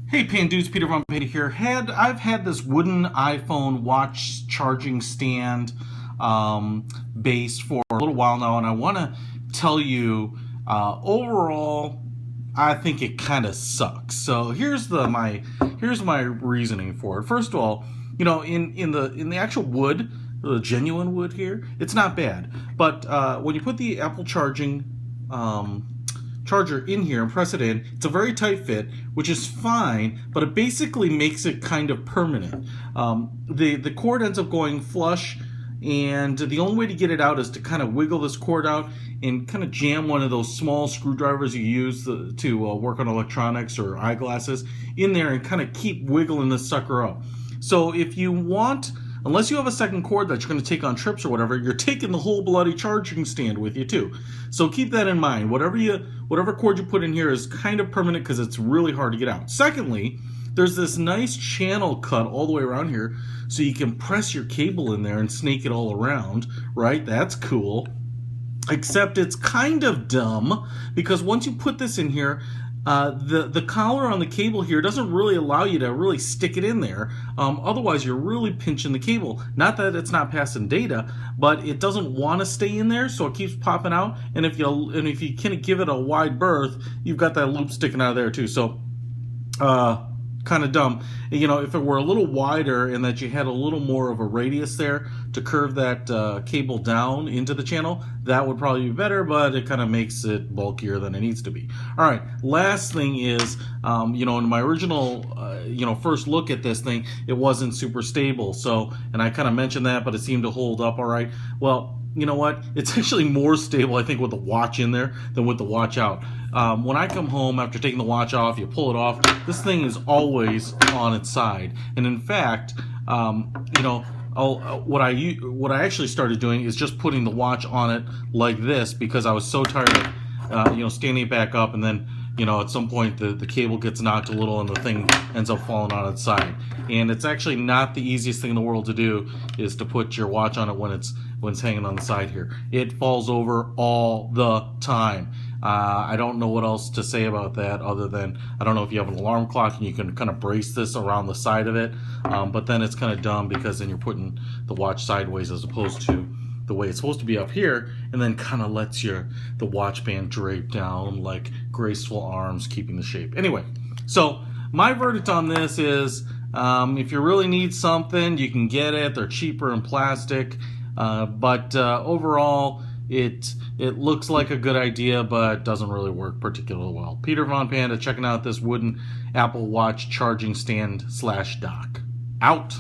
Hey Pandudes, Peter Von Panda here. I've had this wooden iPhone watch charging stand base for a little while now, and I want to tell you overall, I think it kind of sucks. So here's my reasoning for it. First of all, in the actual wood, the genuine wood here, it's not bad. But when you put the Apple charging charger in here and press it in, it's a very tight fit, which is fine, but it basically makes it kind of permanent. The cord ends up going flush, and the only way to get it out is to kind of wiggle this cord out and kind of jam one of those small screwdrivers you use to work on electronics or eyeglasses in there and kind of keep wiggling this sucker up. So if you want, unless you have a second cord that you're going to take on trips or whatever, you're taking the whole bloody charging stand with you too. So keep that in mind. Whatever cord you put in here is kind of permanent because it's really hard to get out. Secondly, there's this nice channel cut all the way around here, so you can press your cable in there and snake it all around, right? That's cool. Except it's kind of dumb because once you put this in here, the collar on the cable here doesn't really allow you to really stick it in there. Otherwise, you're really pinching the cable. Not that it's not passing data, but it doesn't want to stay in there, so it keeps popping out. And if you kind of give it a wide berth, you've got that loop sticking out of there too. So, kind of dumb. If it were a little wider and that you had a little more of a radius there to curve that cable down into the channel, that would probably be better, but it kind of makes it bulkier than it needs to be. All right, last thing is, in my original, first look at this thing, it wasn't super stable. So, and I kind of mentioned that, but it seemed to hold up all right. Well, you know what? It's actually more stable, I think, with the watch in there than with the watch out. When I come home after taking the watch off, you pull it off, this thing is always on its side. And in fact, what I actually started doing is just putting the watch on it like this because I was so tired of, standing it back up, and then, at some point the cable gets knocked a little and the thing ends up falling on its side. And it's actually not the easiest thing in the world to do, is to put your watch on it when it's hanging on the side here. It falls over all the time. I don't know what else to say about that other than, I don't know if you have an alarm clock and you can kind of brace this around the side of it, but then it's kind of dumb because then you're putting the watch sideways as opposed to the way it's supposed to be up here, and then kind of lets the watch band drape down like graceful arms, keeping the shape. Anyway, so my verdict on this is, if you really need something, you can get it. They're cheaper in plastic, but overall, it looks like a good idea, but doesn't really work particularly well. Peter Von Panda checking out this wooden Apple Watch charging stand / dock. Out.